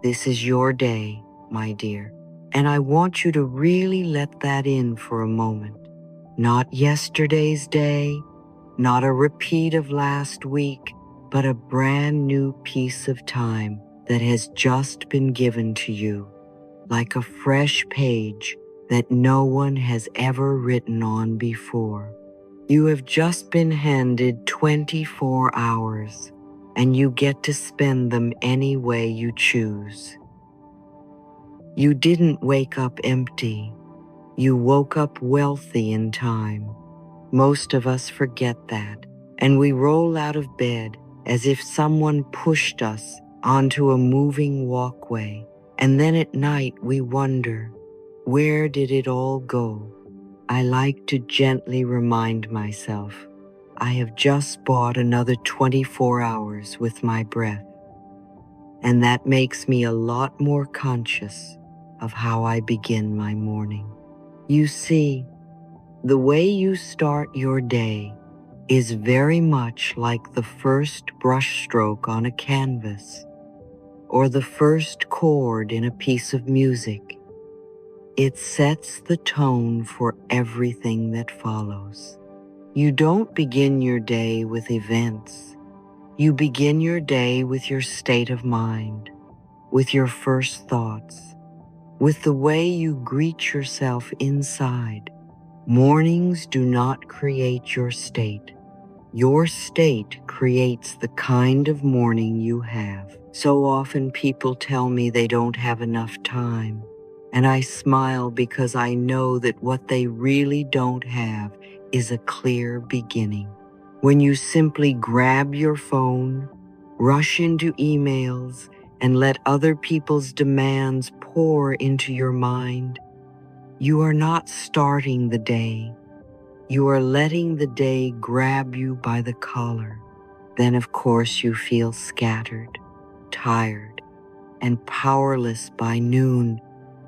This is your day, my dear, and I want you to really let that in for a moment. Not yesterday's day, not a repeat of last week, but a brand new piece of time that has just been given to you, like a fresh page that no one has ever written on before. You have just been handed 24 hours, and you get to spend them any way you choose. You didn't wake up empty. You woke up wealthy in time. Most of us forget that, and we roll out of bed as if someone pushed us onto a moving walkway. And then at night we wonder, where did it all go? I like to gently remind myself, I have just bought another 24 hours with my breath. And that makes me a lot more conscious of how I begin my morning. You see, the way you start your day is very much like the first brushstroke on a canvas or the first chord in a piece of music. It sets the tone for everything that follows. You don't begin your day with events. You begin your day with your state of mind, with your first thoughts, with the way you greet yourself inside. Mornings do not create your state. Your state creates the kind of morning you have. So often people tell me they don't have enough time, and I smile because I know that what they really don't have is a clear beginning. When you simply grab your phone, rush into emails, and let other people's demands pour into your mind, you are not starting the day. You are letting the day grab you by the collar. Then, of course, you feel scattered, tired, and powerless by noon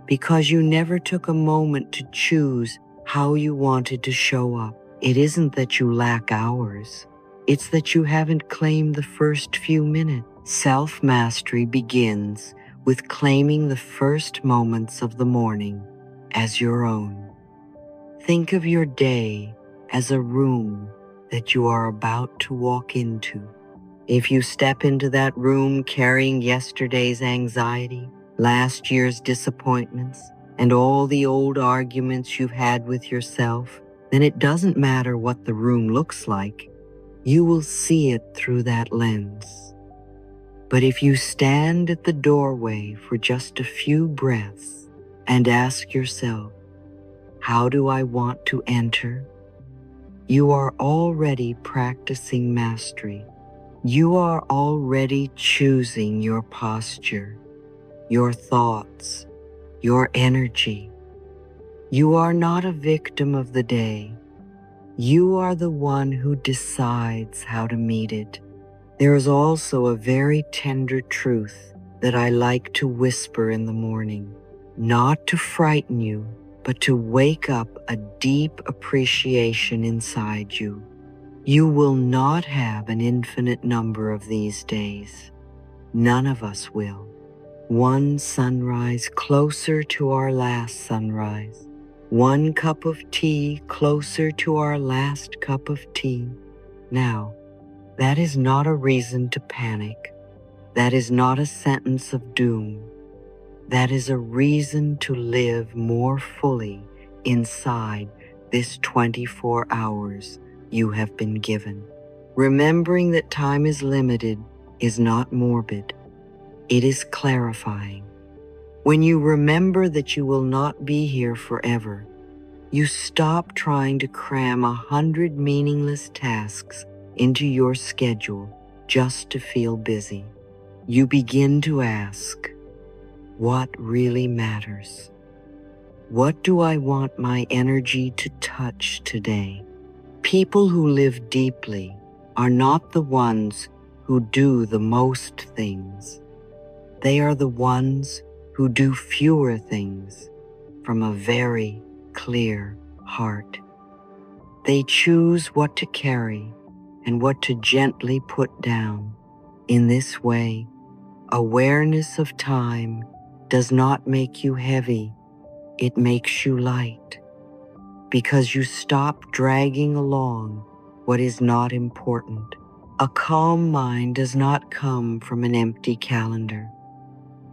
because you never took a moment to choose how you wanted to show up. It isn't that you lack hours. It's that you haven't claimed the first few minutes. Self-mastery begins with claiming the first moments of the morning as your own. Think of your day as a room that you are about to walk into. If you step into that room carrying yesterday's anxiety, last year's disappointments, and all the old arguments you've had with yourself, then it doesn't matter what the room looks like. You will see it through that lens. But if you stand at the doorway for just a few breaths and ask yourself, how do I want to enter? You are already practicing mastery. You are already choosing your posture, your thoughts, your energy. You are not a victim of the day. You are the one who decides how to meet it. There is also a very tender truth that I like to whisper in the morning, not to frighten you, but to wake up a deep appreciation inside you. You will not have an infinite number of these days. None of us will. One sunrise closer to our last sunrise. One cup of tea closer to our last cup of tea. Now, that is not a reason to panic. That is not a sentence of doom. That is a reason to live more fully inside this 24 hours you have been given. Remembering that time is limited is not morbid. It is clarifying. When you remember that you will not be here forever, you stop trying to cram 100 meaningless tasks into your schedule just to feel busy. You begin to ask, what really matters? What do I want my energy to touch today? People who live deeply are not the ones who do the most things. They are the ones who do fewer things from a very clear heart. They choose what to carry and what to gently put down. In this way, Awareness of time does not make you heavy, it makes you light, because you stop dragging along what is not important. A calm mind does not come from an empty calendar.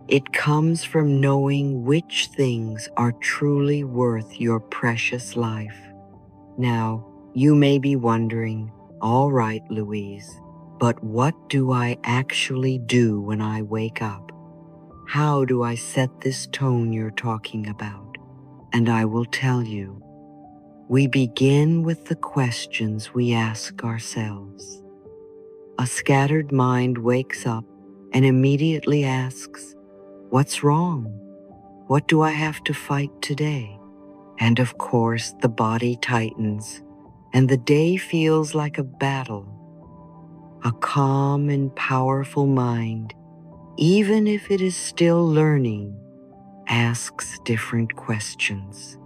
It comes from knowing which things are truly worth your precious life. Now, you may be wondering, all right, Louise, but what do I actually do when I wake up? How do I set this tone you're talking about? And I will tell you. We begin with the questions we ask ourselves. A scattered mind wakes up and immediately asks, "What's wrong? What do I have to fight today?" And of course, the body tightens, and the day feels like a battle. A calm and powerful mind, even if it is still learning, asks different questions.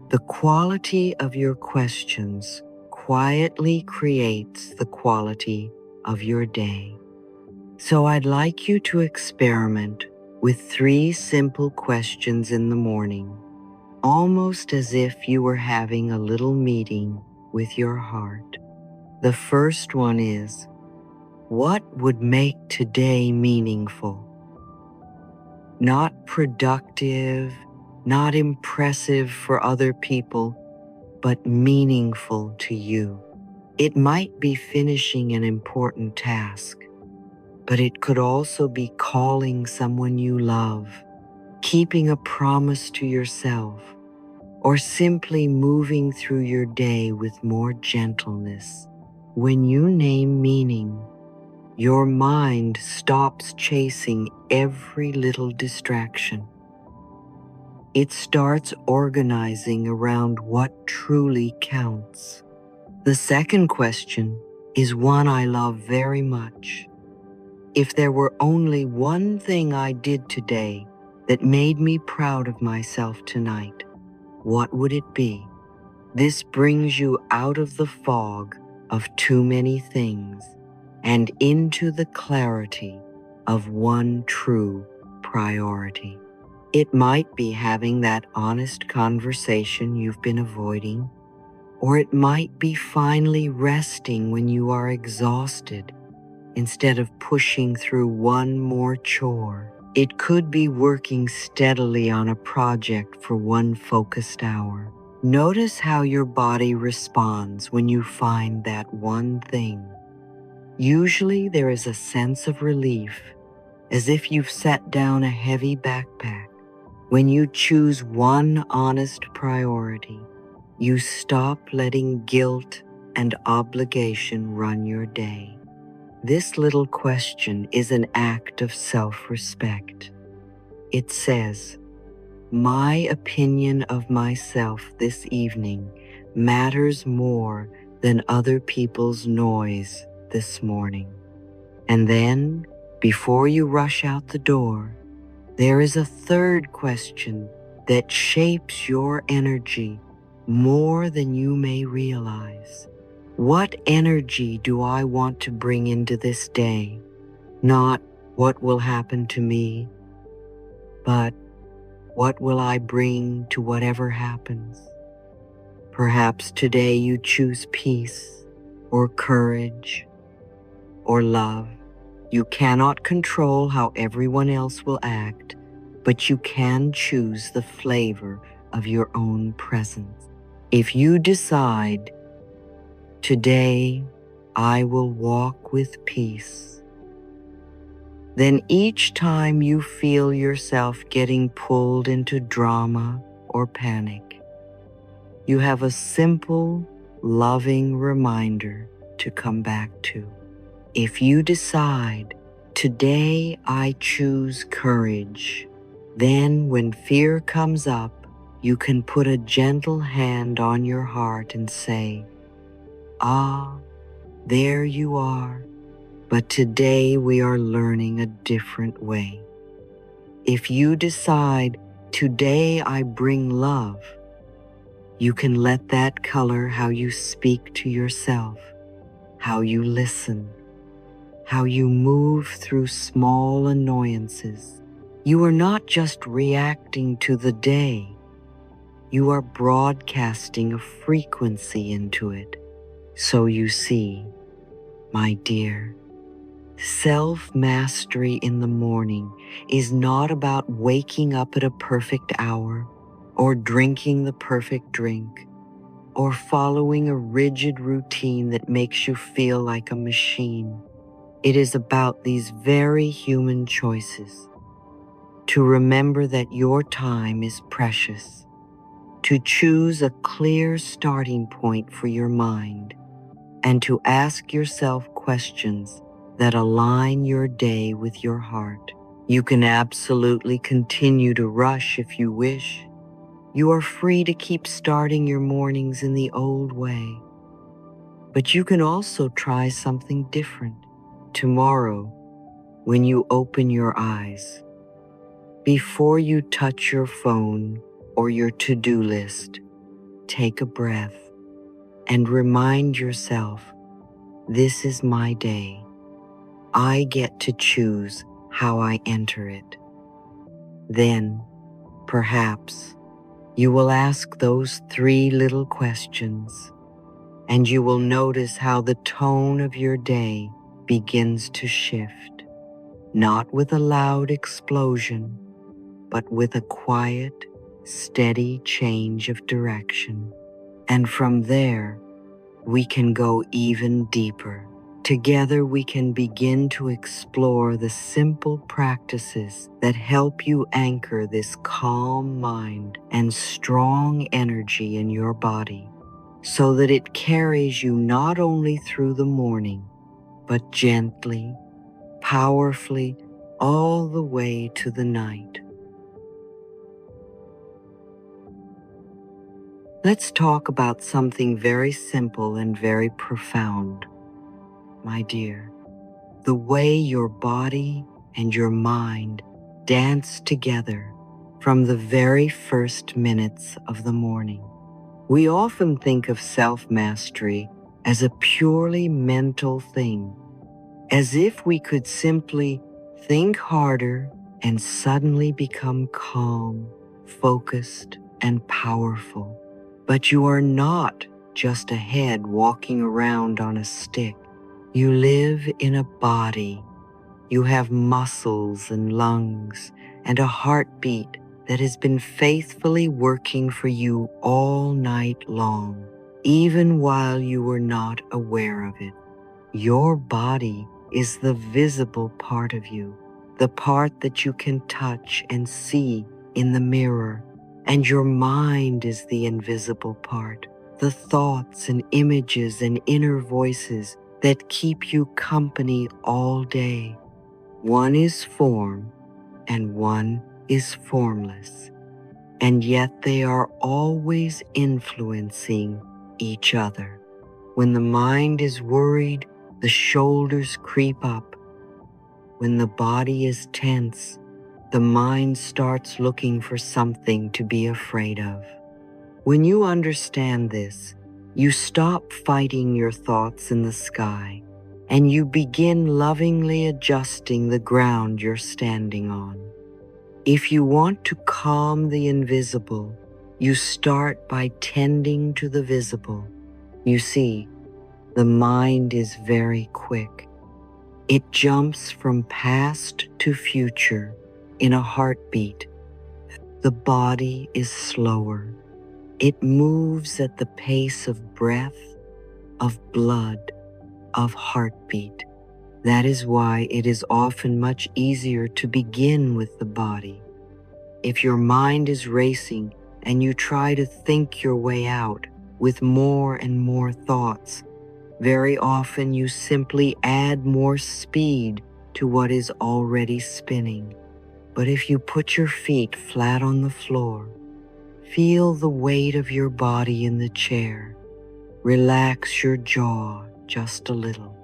The quality of your questions quietly creates the quality of your day. So I'd like you to experiment with 3 simple questions in the morning, almost as if you were having a little meeting with your heart. The first one is, what would make today meaningful? Not productive, not impressive for other people, but meaningful to you. It might be finishing an important task, but it could also be calling someone you love, keeping a promise to yourself, or simply moving through your day with more gentleness. When you name meaning, your mind stops chasing every little distraction. It starts organizing around what truly counts. The second question is one I love very much. If there were only one thing I did today that made me proud of myself tonight, what would it be? This brings you out of the fog of too many things and into the clarity of one true priority. It might be having that honest conversation you've been avoiding, or it might be finally resting when you are exhausted instead of pushing through one more chore. It could be working steadily on a project for one focused hour. Notice how your body responds when you find that one thing. Usually there is a sense of relief, as if you've set down a heavy backpack. When you choose one honest priority, you stop letting guilt and obligation run your day. This little question is an act of self-respect. It says, "My opinion of myself this evening matters more than other people's noise this morning." And then, before you rush out the door, there is a third question that shapes your energy more than you may realize. What energy do I want to bring into this day? Not what will happen to me, but what will I bring to whatever happens? Perhaps today you choose peace, or courage, or love. You cannot control how everyone else will act, but you can choose the flavor of your own presence. If you decide, "Today I will walk with peace," then each time you feel yourself getting pulled into drama or panic, you have a simple, loving reminder to come back to. If you decide, "Today I choose courage," then when fear comes up, you can put a gentle hand on your heart and say, "Ah, there you are, but today we are learning a different way." If you decide, "Today I bring love," you can let that color how you speak to yourself, how you listen, how you move through small annoyances. You are not just reacting to the day, you are broadcasting a frequency into it. So you see, my dear, self-mastery in the morning is not about waking up at a perfect hour or drinking the perfect drink or following a rigid routine that makes you feel like a machine. It is about these very human choices. To remember that your time is precious. To choose a clear starting point for your mind. And to ask yourself questions that align your day with your heart. You can absolutely continue to rush if you wish. You are free to keep starting your mornings in the old way. But you can also try something different tomorrow when you open your eyes. Before you touch your phone or your to-do list, take a breath and remind yourself, this is my day. I get to choose how I enter it. Then, perhaps, you will ask those 3 little questions, and you will notice how the tone of your day begins to shift, not with a loud explosion, but with a quiet, steady change of direction. And from there, we can go even deeper. Together we can begin to explore the simple practices that help you anchor this calm mind and strong energy in your body, so that it carries you not only through the morning, but gently, powerfully, all the way to the night. Let's talk about something very simple and very profound, my dear. The way your body and your mind dance together from the very first minutes of the morning. We often think of self-mastery as a purely mental thing, as if we could simply think harder and suddenly become calm, focused, and powerful. But you are not just a head walking around on a stick. You live in a body. You have muscles and lungs and a heartbeat that has been faithfully working for you all night long, even while you were not aware of it. Your body is the visible part of you, the part that you can touch and see in the mirror, and your mind is the invisible part, the thoughts and images and inner voices that keep you company all day. One is form and one is formless, and yet they are always influencing each other. When the mind is worried, the shoulders creep up. When the body is tense, the mind starts looking for something to be afraid of. When you understand this, you stop fighting your thoughts in the sky, and you begin lovingly adjusting the ground you're standing on. If you want to calm the invisible, you start by tending to the visible. You see, the mind is very quick. It jumps from past to future in a heartbeat. The body is slower. It moves at the pace of breath, of blood, of heartbeat. That is why it is often much easier to begin with the body. If your mind is racing and you try to think your way out with more and more thoughts, very often you simply add more speed to what is already spinning. But if you put your feet flat on the floor, feel the weight of your body in the chair, relax your jaw just a little,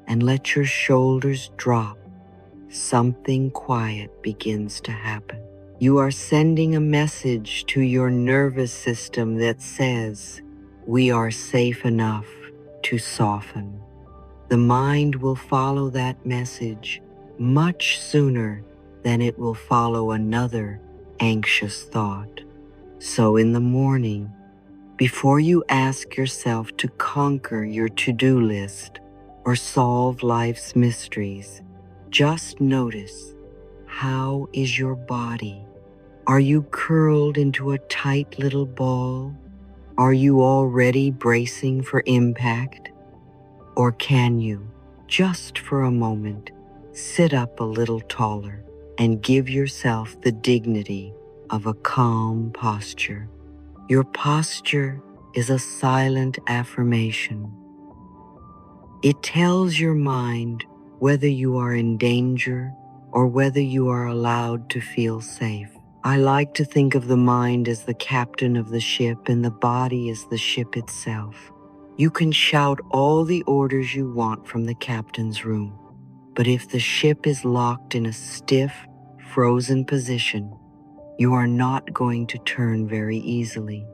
and let your shoulders drop, something quiet begins to happen. You are sending a message to your nervous system that says, we are safe enough to soften. The mind will follow that message much sooner than it will follow another anxious thought. So in the morning, before you ask yourself to conquer your to-do list or solve life's mysteries, just notice, how is your body? Are you curled into a tight little ball? Are you already bracing for impact? Or can you, just for a moment, sit up a little taller and give yourself the dignity of a calm posture? Your posture is a silent affirmation. It tells your mind whether you are in danger or whether you are allowed to feel safe. I like to think of the mind as the captain of the ship and the body as the ship itself. You can shout all the orders you want from the captain's room, but if the ship is locked in a stiff, frozen position, you are not going to turn very easily.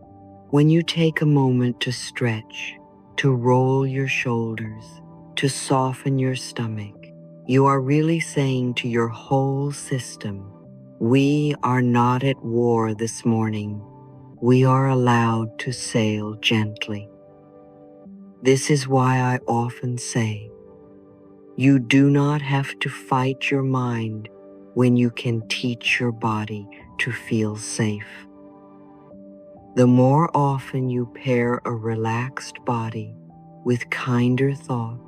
When you take a moment to stretch, to roll your shoulders, to soften your stomach, you are really saying to your whole system, we are not at war this morning. We are allowed to sail gently. This is why I often say, you do not have to fight your mind when you can teach your body to feel safe. The more often you pair a relaxed body with kinder thought,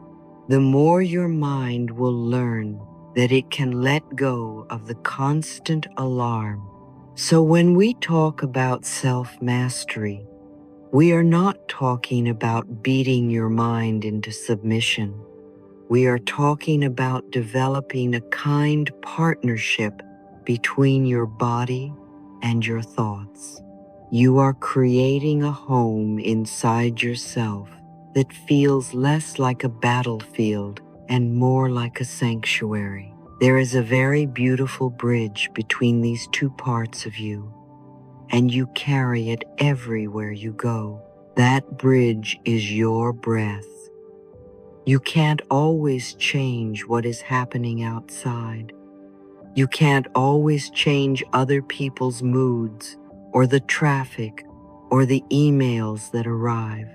the more your mind will learn that it can let go of the constant alarm. So when we talk about self-mastery, we are not talking about beating your mind into submission. We are talking about developing a kind partnership between your body and your thoughts. You are creating a home inside yourself that feels less like a battlefield and more like a sanctuary. There is a very beautiful bridge between these two parts of you, and you carry it everywhere you go. That bridge is your breath. You can't always change what is happening outside. You can't always change other people's moods or the traffic or the emails that arrive.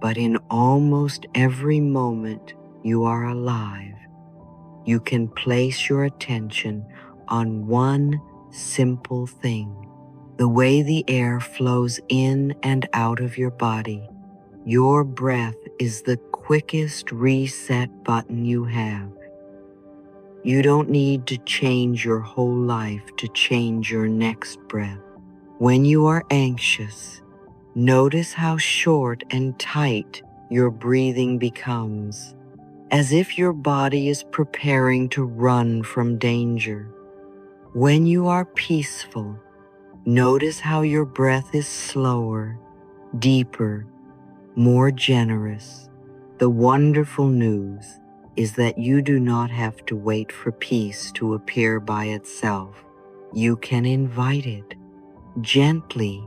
But in almost every moment you are alive, you can place your attention on one simple thing. The way the air flows in and out of your body. Your breath is the quickest reset button you have. You don't need to change your whole life to change your next breath. When you are anxious, notice how short and tight your breathing becomes, as if your body is preparing to run from danger. When you are peaceful, notice how your breath is slower, deeper, more generous. The wonderful news is that you do not have to wait for peace to appear by itself. You can invite it gently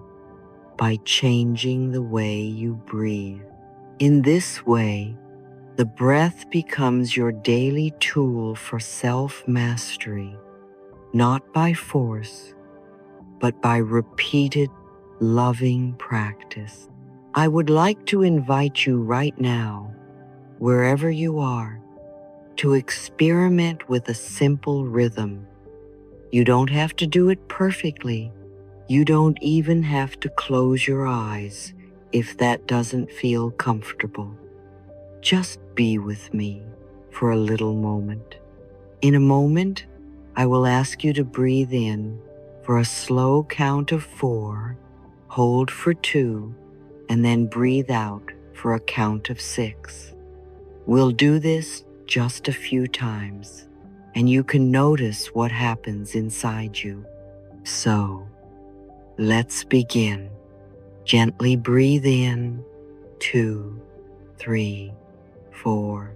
by changing the way you breathe. In this way, the breath becomes your daily tool for self-mastery, not by force, but by repeated, loving practice. I would like to invite you right now, wherever you are, to experiment with a simple rhythm. You don't have to do it perfectly. You don't even have to close your eyes if that doesn't feel comfortable. Just be with me for a little moment. In a moment, I will ask you to breathe in for a slow count of 4, hold for 2, and then breathe out for a count of 6. We'll do this just a few times, and you can notice what happens inside you. So, let's begin. Gently breathe in, 2, 3, 4,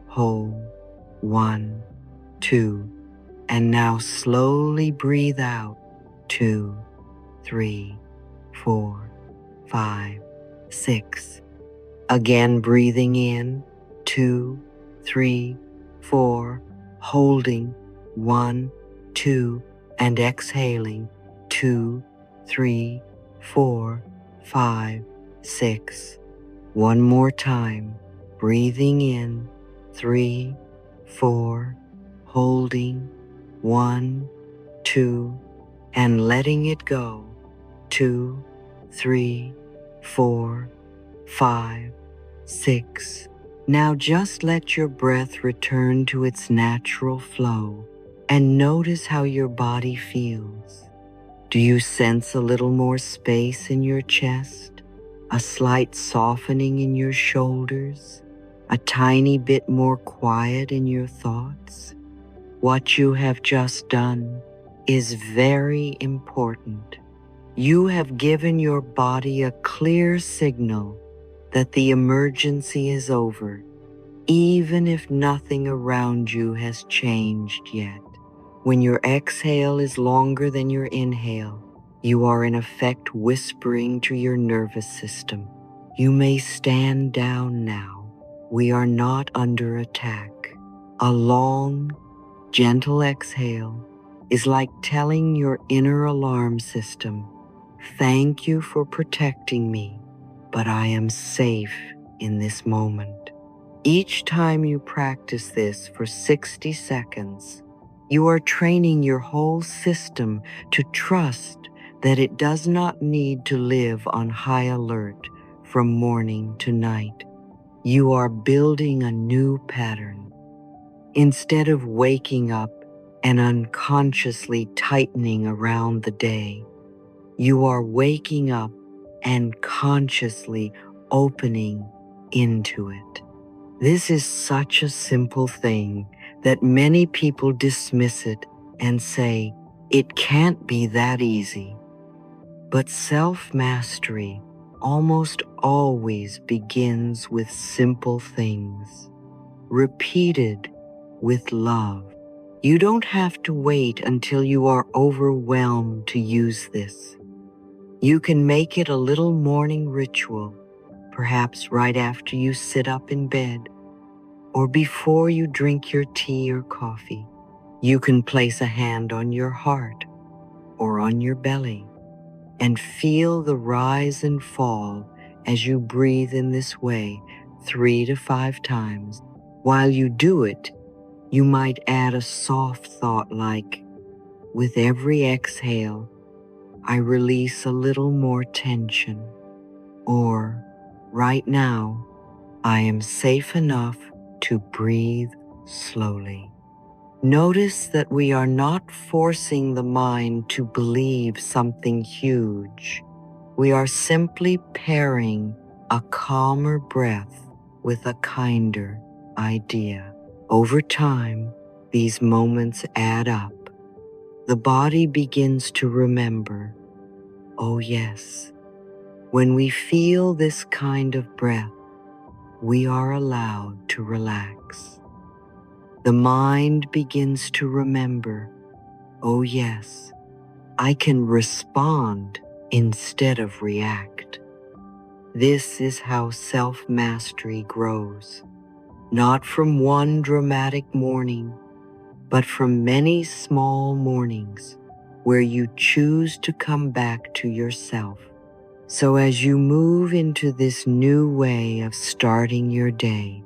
hold, 1, 2, and now slowly breathe out, 2, 3, 4, 5, 6. Again breathing in, 2, 3, 4, holding 1, 2, and exhaling 2, 3, 4, 5, 6. One more time, breathing in 3, 4, holding 1, 2, and letting it go 2, 3, 4, 5, 6. Now just let your breath return to its natural flow and notice how your body feels. Do you sense a little more space in your chest? A slight softening in your shoulders? A tiny bit more quiet in your thoughts? What you have just done is very important. You have given your body a clear signal that the emergency is over, even if nothing around you has changed yet. When your exhale is longer than your inhale, you are in effect whispering to your nervous system, "You may stand down now. We are not under attack." A long, gentle exhale is like telling your inner alarm system, "Thank you for protecting me, but I am safe in this moment." Each time you practice this for 60 seconds, you are training your whole system to trust that it does not need to live on high alert from morning to night. You are building a new pattern. Instead of waking up and unconsciously tightening around the day, you are waking up and consciously opening into it. This is such a simple thing that many people dismiss it and say, "It can't be that easy." But self-mastery almost always begins with simple things, repeated with love. You don't have to wait until you are overwhelmed to use this. You can make it a little morning ritual, perhaps right after you sit up in bed or before you drink your tea or coffee. You can place a hand on your heart or on your belly and feel the rise and fall as you breathe in this way 3 to 5 times. While you do it, you might add a soft thought like, "With every exhale, I release a little more tension," or, "Right now, I am safe enough to breathe slowly." Notice that we are not forcing the mind to believe something huge. We are simply pairing a calmer breath with a kinder idea. Over time, these moments add up. The body begins to remember, "Oh yes, when we feel this kind of breath, we are allowed to relax." The mind begins to remember, "Oh yes, I can respond instead of react." This is how self-mastery grows, not from one dramatic morning, but from many small mornings where you choose to come back to yourself. So as you move into this new way of starting your day,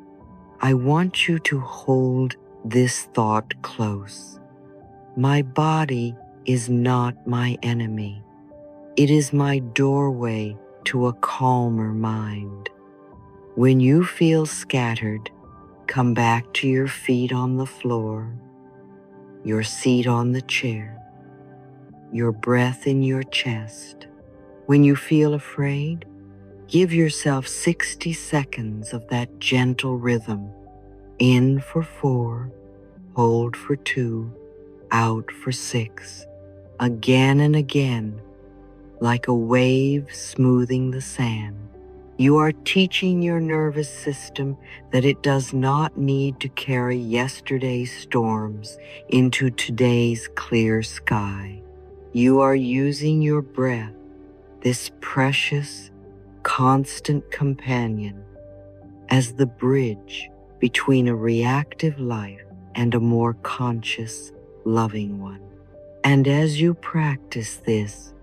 I want you to hold this thought close. My body is not my enemy. It is my doorway to a calmer mind. When you feel scattered, come back to your feet on the floor, your seat on the chair, your breath in your chest. When you feel afraid, give yourself 60 seconds of that gentle rhythm. In for 4, hold for 2, out for 6. Again and again, like a wave smoothing the sand. You are teaching your nervous system that it does not need to carry yesterday's storms into today's clear sky. You are using your breath, this precious, constant companion, as the bridge between a reactive life and a more conscious, loving one. And as you practice this,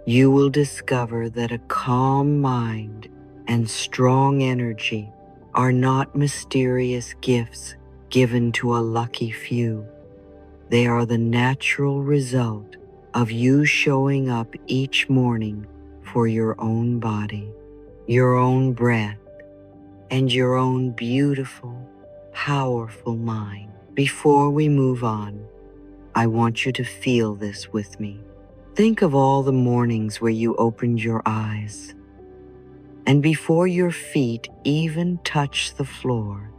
you will discover that a calm mind and strong energy are not mysterious gifts given to a lucky few. They are the natural result of you showing up each morning for your own body, your own breath, and your own beautiful, powerful mind. Before we move on, I want you to feel this with me. Think of all the mornings where you opened your eyes, and before your feet even touched the floor,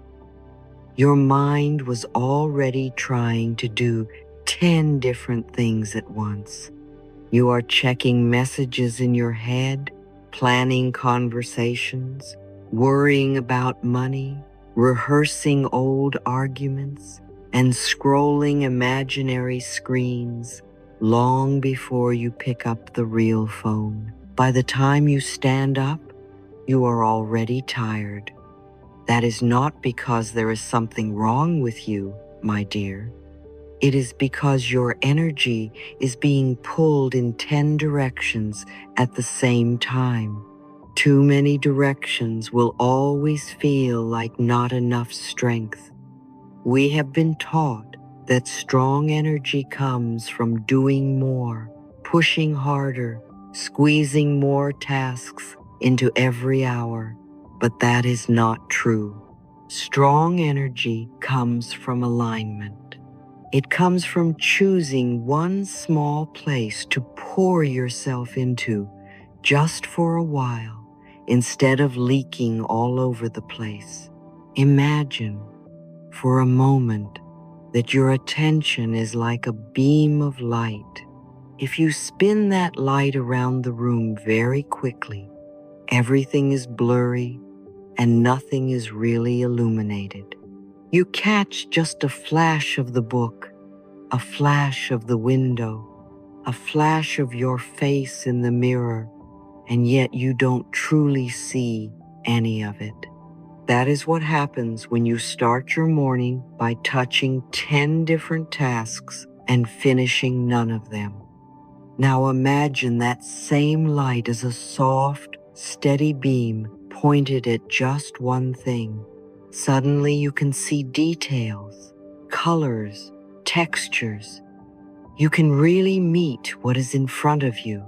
your mind was already trying to do 10 different things at once. You are checking messages in your head, planning conversations, worrying about money, rehearsing old arguments, and scrolling imaginary screens long before you pick up the real phone. By the time you stand up, you are already tired. That is not because there is something wrong with you, my dear. It is because your energy is being pulled in 10 directions at the same time. Too many directions will always feel like not enough strength. We have been taught that strong energy comes from doing more, pushing harder, squeezing more tasks into every hour. But that is not true. Strong energy comes from alignment. It comes from choosing one small place to pour yourself into just for a while instead of leaking all over the place. Imagine for a moment that your attention is like a beam of light. If you spin that light around the room very quickly, everything is blurry and nothing is really illuminated. You catch just a flash of the book, a flash of the window, a flash of your face in the mirror, and yet you don't truly see any of it. That is what happens when you start your morning by touching 10 different tasks and finishing none of them. Now imagine that same light as a soft, steady beam pointed at just one thing. Suddenly you can see details, colors, textures. You can really meet what is in front of you.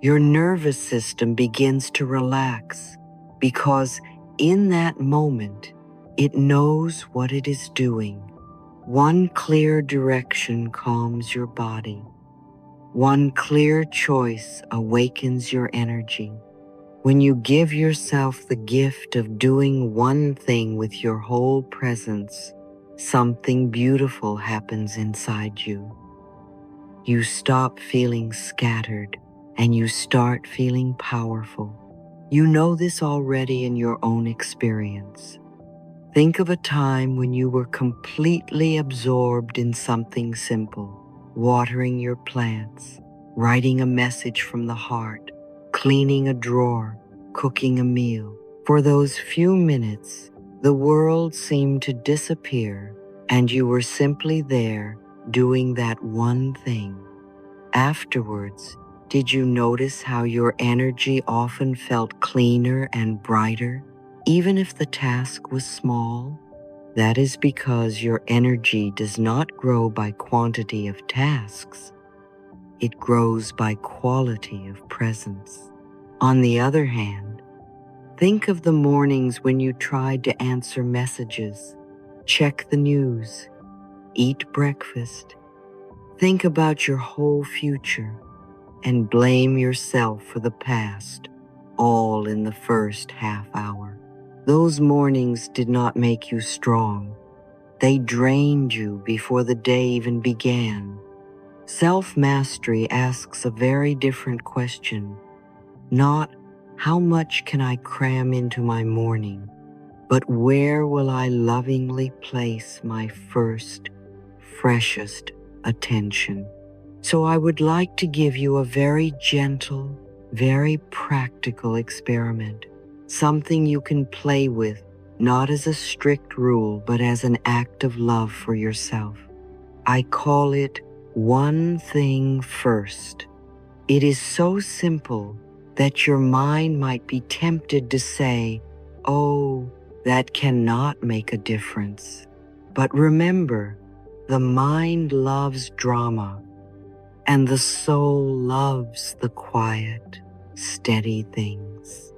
Your nervous system begins to relax because in that moment, it knows what it is doing. One clear direction calms your body. One clear choice awakens your energy. When you give yourself the gift of doing one thing with your whole presence, something beautiful happens inside you. You stop feeling scattered and you start feeling powerful. You know this already in your own experience. Think of a time when you were completely absorbed in something simple, watering your plants, writing a message from the heart, cleaning a drawer, cooking a meal. For those few minutes, the world seemed to disappear and you were simply there doing that one thing. Afterwards, did you notice how your energy often felt cleaner and brighter, even if the task was small? That is because your energy does not grow by quantity of tasks. It grows by quality of presence. On the other hand, think of the mornings when you tried to answer messages, check the news, eat breakfast, think about your whole future, and blame yourself for the past, all in the first half hour. Those mornings did not make you strong. They drained you before the day even began. Self-mastery asks a very different question. Not, how much can I cram into my morning, but where will I lovingly place my first, freshest attention? So I would like to give you a very gentle, very practical experiment, something you can play with not as a strict rule, but as an act of love for yourself. I call it one thing first. It is so simple that your mind might be tempted to say, "Oh, that cannot make a difference." But remember, the mind loves drama, and the soul loves the quiet, steady things.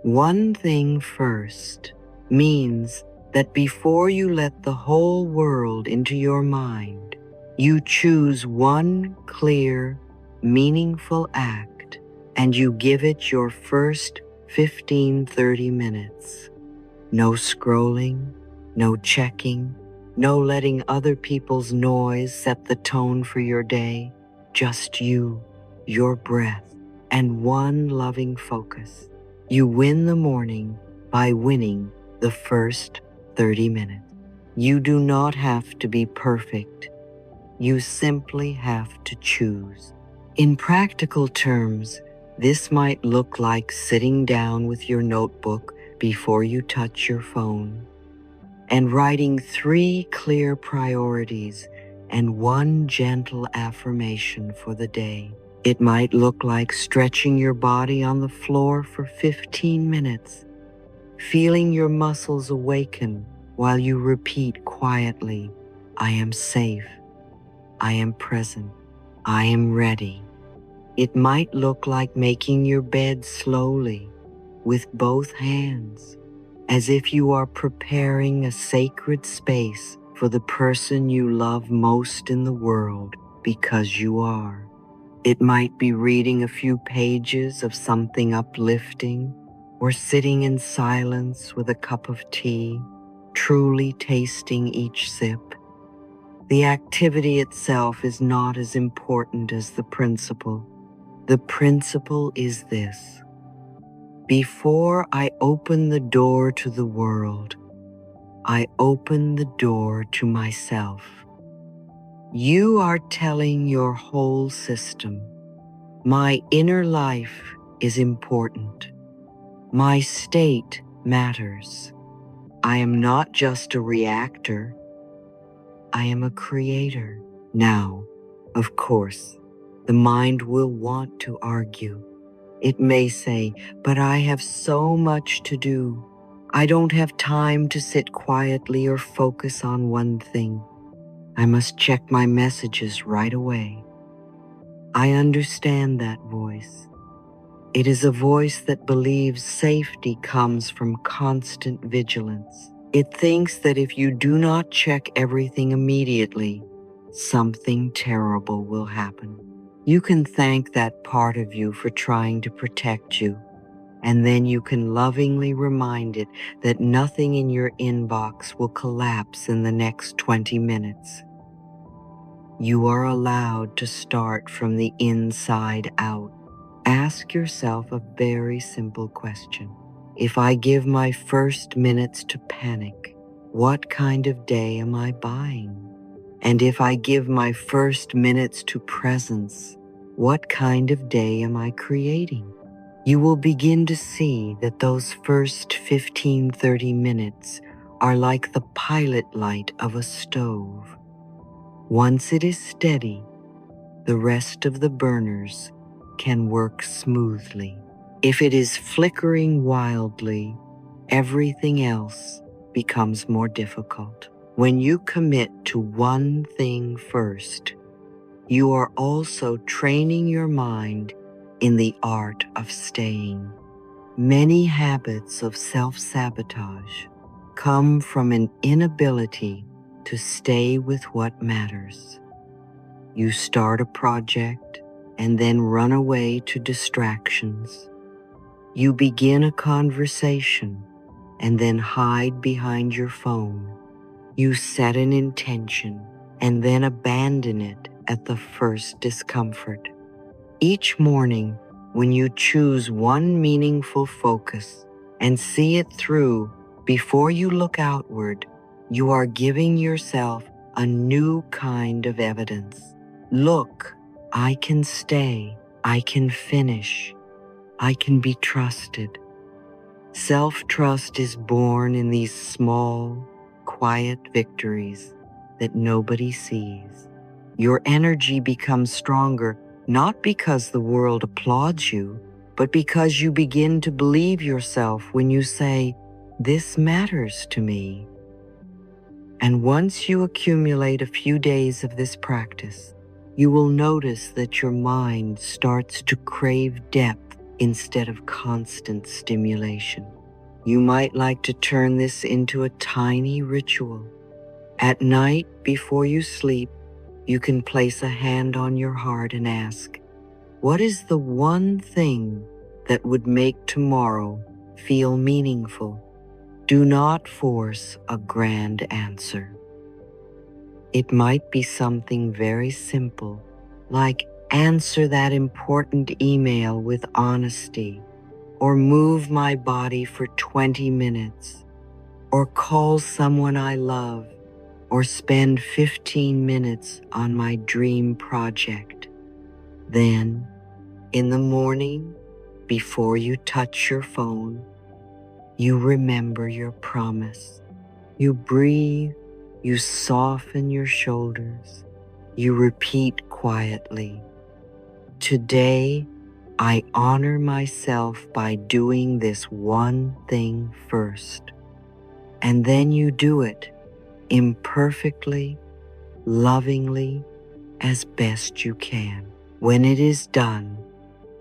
One thing first means that before you let the whole world into your mind, you choose one clear, meaningful act and you give it your first 15-30 minutes. No scrolling, no checking, no letting other people's noise set the tone for your day. Just you, your breath, and one loving focus. You win the morning by winning the first 30 minutes. You do not have to be perfect. You simply have to choose. In practical terms, this might look like sitting down with your notebook before you touch your phone and writing 3 clear priorities and 1 gentle affirmation for the day. It might look like stretching your body on the floor for 15 minutes, feeling your muscles awaken while you repeat quietly, "I am safe, I am present, I am ready." It might look like making your bed slowly with both hands, as if you are preparing a sacred space for the person you love most in the world, because you are. It might be reading a few pages of something uplifting, or sitting in silence with a cup of tea, truly tasting each sip. The activity itself is not as important as the principle. The principle is this: before I open the door to the world, I open the door to myself. You are telling your whole system, my inner life is important. My state matters. I am not just a reactor, I am a creator. Now, of course, the mind will want to argue. It may say, "But I have so much to do. I don't have time to sit quietly or focus on one thing. I must check my messages right away." I understand that voice. It is a voice that believes safety comes from constant vigilance. It thinks that if you do not check everything immediately, something terrible will happen. You can thank that part of you for trying to protect you, and then you can lovingly remind it that nothing in your inbox will collapse in the next 20 minutes. You are allowed to start from the inside out. Ask yourself a very simple question. If I give my first minutes to panic, what kind of day am I buying? And if I give my first minutes to presence, what kind of day am I creating? You will begin to see that those first 15-30 minutes are like the pilot light of a stove. Once it is steady, the rest of the burners can work smoothly. If it is flickering wildly, everything else becomes more difficult. When you commit to one thing first, you are also training your mind in the art of staying. Many habits of self-sabotage come from an inability to stay with what matters. You start a project and then run away to distractions. You begin a conversation and then hide behind your phone. You set an intention and then abandon it at the first discomfort. Each morning, when you choose one meaningful focus and see it through before you look outward, you are giving yourself a new kind of evidence. Look, I can stay, I can finish, I can be trusted. Self-trust is born in these small, quiet victories that nobody sees. Your energy becomes stronger not because the world applauds you, but because you begin to believe yourself when you say, "This matters to me." And once you accumulate a few days of this practice, you will notice that your mind starts to crave depth instead of constant stimulation. You might like to turn this into a tiny ritual. At night, before you sleep, you can place a hand on your heart and ask, "What is the one thing that would make tomorrow feel meaningful?" Do not force a grand answer. It might be something very simple, like answer that important email with honesty, or move my body for 20 minutes, or call someone I love, or spend 15 minutes on my dream project. Then, in the morning, before you touch your phone, you remember your promise. You breathe, you soften your shoulders, you repeat quietly, "Today, I honor myself by doing this one thing first." And then you do it imperfectly, lovingly, as best you can. When it is done,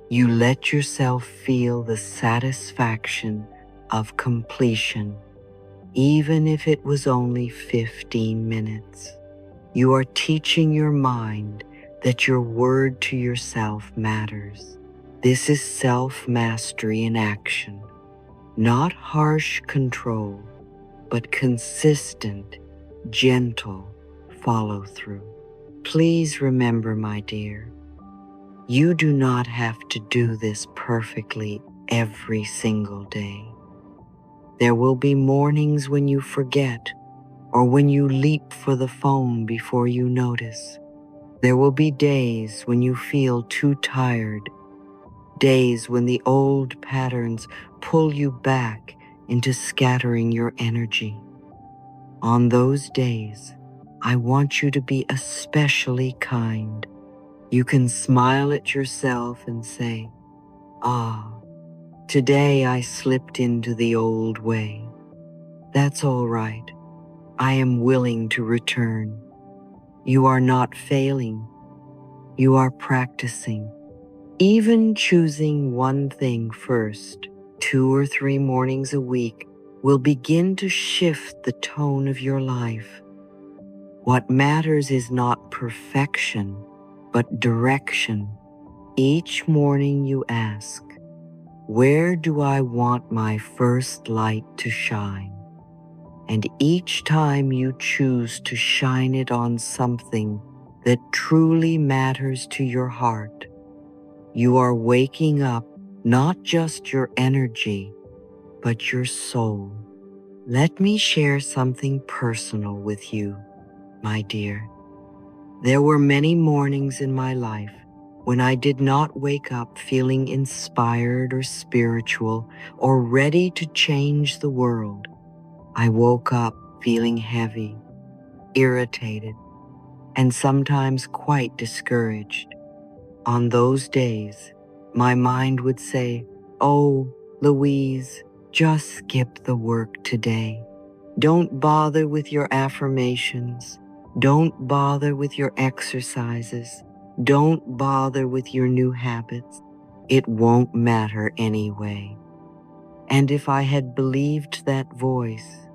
you let yourself feel the satisfaction of completion, even if it was only 15 minutes. You are teaching your mind that your word to yourself matters. This is self-mastery in action, not harsh control, but consistent, gentle follow-through. Please remember, my dear, you do not have to do this perfectly every single day. There will be mornings when you forget, or when you leap for the phone before you notice. There will be days when you feel too tired, days when the old patterns pull you back into scattering your energy. On those days, I want you to be especially kind. You can smile at yourself and say, "Ah, today I slipped into the old way. That's all right. I am willing to return." You are not failing. You are practicing. Even choosing one thing first, 2 or 3 mornings a week, will begin to shift the tone of your life. What matters is not perfection, but direction. Each morning you ask, "Where do I want my first light to shine?" And each time you choose to shine it on something that truly matters to your heart, you are waking up not just your energy, but your soul. Let me share something personal with you, my dear. There were many mornings in my life when I did not wake up feeling inspired or spiritual or ready to change the world. I woke up feeling heavy, irritated, and sometimes quite discouraged. On those days, my mind would say, "Oh, Louise, just skip the work today. Don't bother with your affirmations. Don't bother with your exercises. Don't bother with your new habits. It won't matter anyway." And if I had believed that voice,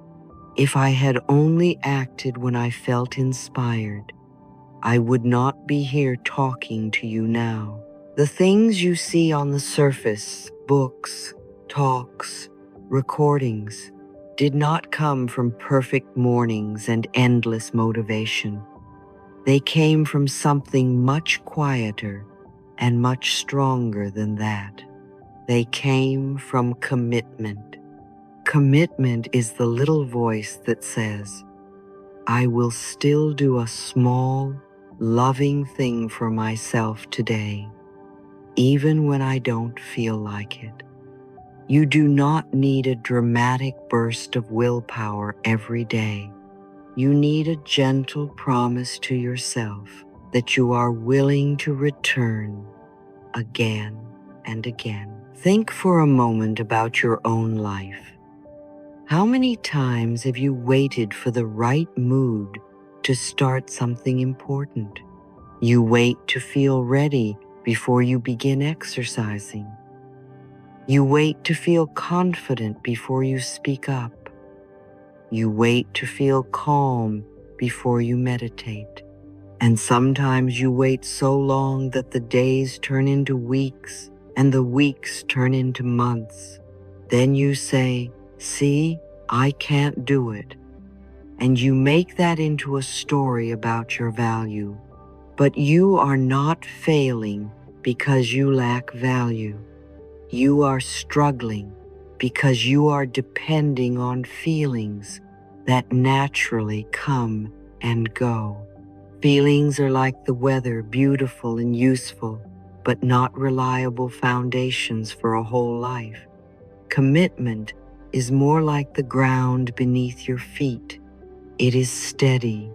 if I had only acted when I felt inspired, I would not be here talking to you now. The things you see on the surface, books, talks, recordings, did not come from perfect mornings and endless motivation. They came from something much quieter and much stronger than that. They came from commitment. Commitment is the little voice that says, "I will still do a small, loving thing for myself today, even when I don't feel like it." You do not need a dramatic burst of willpower every day. You need a gentle promise to yourself that you are willing to return again and again. Think for a moment about your own life. How many times have you waited for the right mood to start something important? You wait to feel ready before you begin exercising. You wait to feel confident before you speak up. You wait to feel calm before you meditate. And sometimes you wait so long that the days turn into weeks and the weeks turn into months. Then you say, "See, I can't do it." And you make that into a story about your value. But you are not failing because you lack value. You are struggling because you are depending on feelings that naturally come and go. Feelings are like the weather, beautiful and useful, but not reliable foundations for a whole life. Commitment is more like the ground beneath your feet. It is steady.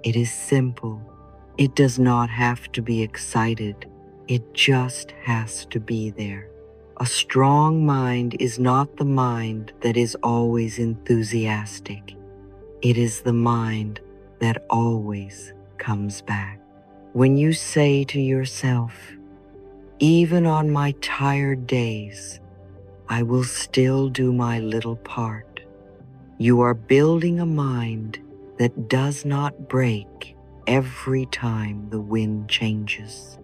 It is simple. It does not have to be excited. It just has to be there. A strong mind is not the mind that is always enthusiastic. It is the mind that always comes back. When you say to yourself, "Even on my tired days, I will still do my little part," you are building a mind that does not break every time the wind changes.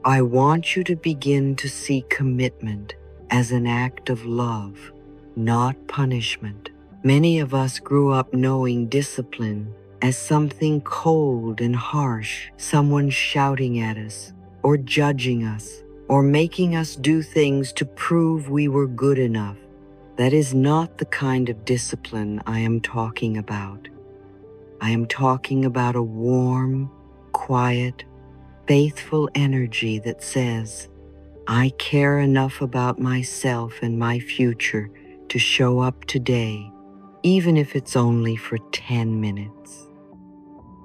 I want you to begin to see commitment as an act of love, not punishment. Many of us grew up knowing discipline as something cold and harsh, someone shouting at us, or judging us, or making us do things to prove we were good enough. That is not the kind of discipline I am talking about. I am talking about a warm, quiet, faithful energy that says, "I care enough about myself and my future to show up today, even if it's only for 10 minutes.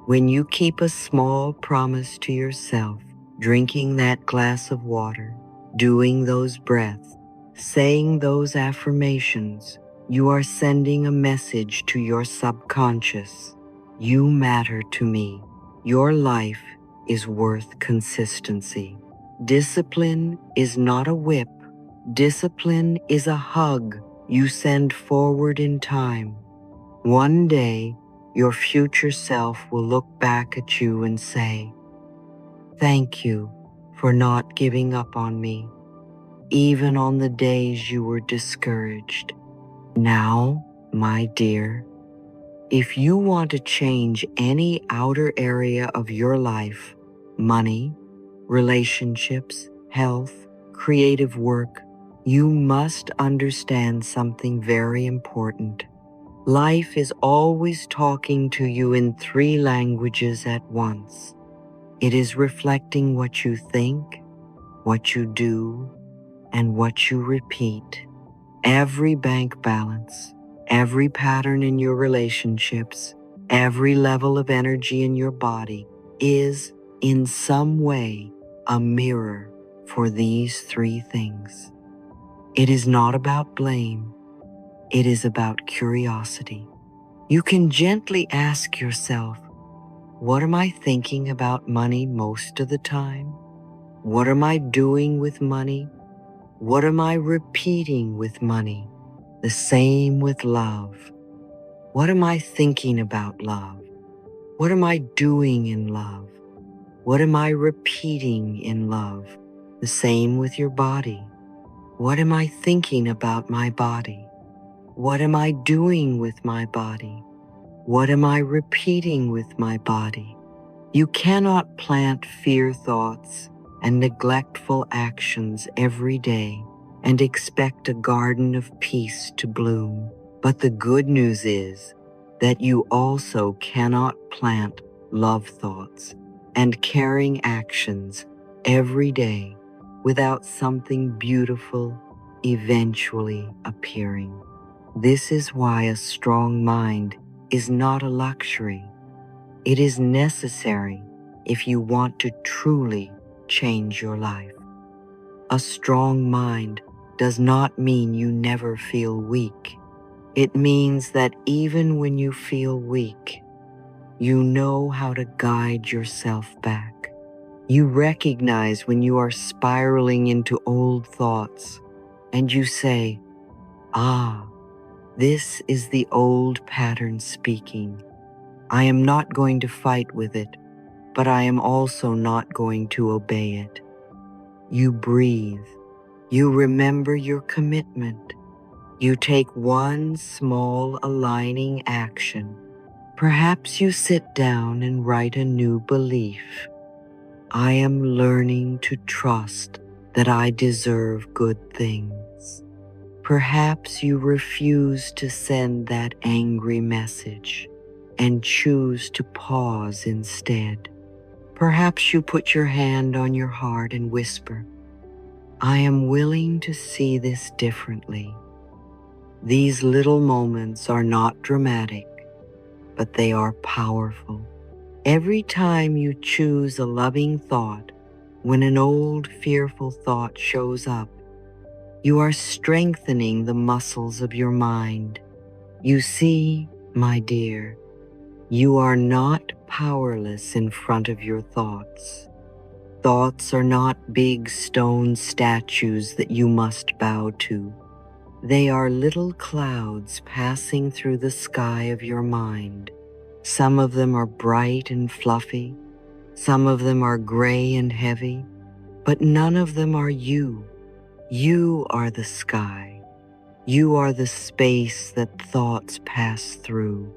When you keep a small promise to yourself, drinking that glass of water, doing those breaths, saying those affirmations, you are sending a message to your subconscious. You matter to me. Your life is worth consistency. Discipline is not a whip. Discipline is a hug you send forward in time. One day, your future self will look back at you and say, "Thank you for not giving up on me, even on the days you were discouraged." Now, my dear, if you want to change any outer area of your life, money, relationships, health, creative work, you must understand something very important. Life is always talking to you in 3 languages at once. It is reflecting what you think, what you do, and what you repeat. Every bank balance, every pattern in your relationships, every level of energy in your body is, in some way, a mirror for these 3 things. It is not about blame. It is about curiosity. You can gently ask yourself, what am I thinking about money most of the time? What am I doing with money? What am I repeating with money? The same with love. What am I thinking about love? What am I doing in love? What am I repeating in love? The same with your body. What am I thinking about my body? What am I doing with my body? What am I repeating with my body? You cannot plant fear thoughts and neglectful actions every day and expect a garden of peace to bloom. But the good news is that you also cannot plant love thoughts and caring actions every day without something beautiful eventually appearing. This is why a strong mind is not a luxury. It is necessary if you want to truly change your life. A strong mind does not mean you never feel weak. It means that even when you feel weak, you know how to guide yourself back. You recognize when you are spiraling into old thoughts, and you say, "Ah, this is the old pattern speaking. I am not going to fight with it, but I am also not going to obey it." You breathe. You remember your commitment. You take one small aligning action. Perhaps you sit down and write a new belief. I am learning to trust that I deserve good things. Perhaps you refuse to send that angry message and choose to pause instead. Perhaps you put your hand on your heart and whisper, I am willing to see this differently. These little moments are not dramatic, but they are powerful. Every time you choose a loving thought, when an old fearful thought shows up, you are strengthening the muscles of your mind. You see, my dear, you are not powerless in front of your thoughts. Thoughts are not big stone statues that you must bow to. They are little clouds passing through the sky of your mind. Some of them are bright and fluffy. Some of them are gray and heavy, but none of them are you. You are the sky. You are the space that thoughts pass through.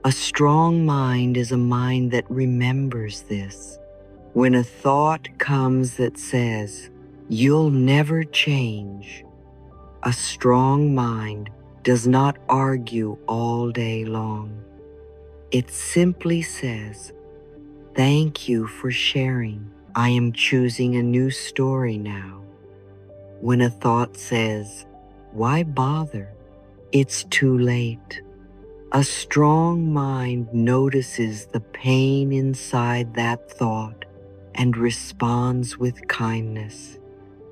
A strong mind is a mind that remembers this. When a thought comes that says, you'll never change, a strong mind does not argue all day long. It simply says, thank you for sharing. I am choosing a new story now. When a thought says, why bother? It's too late. A strong mind notices the pain inside that thought and responds with kindness.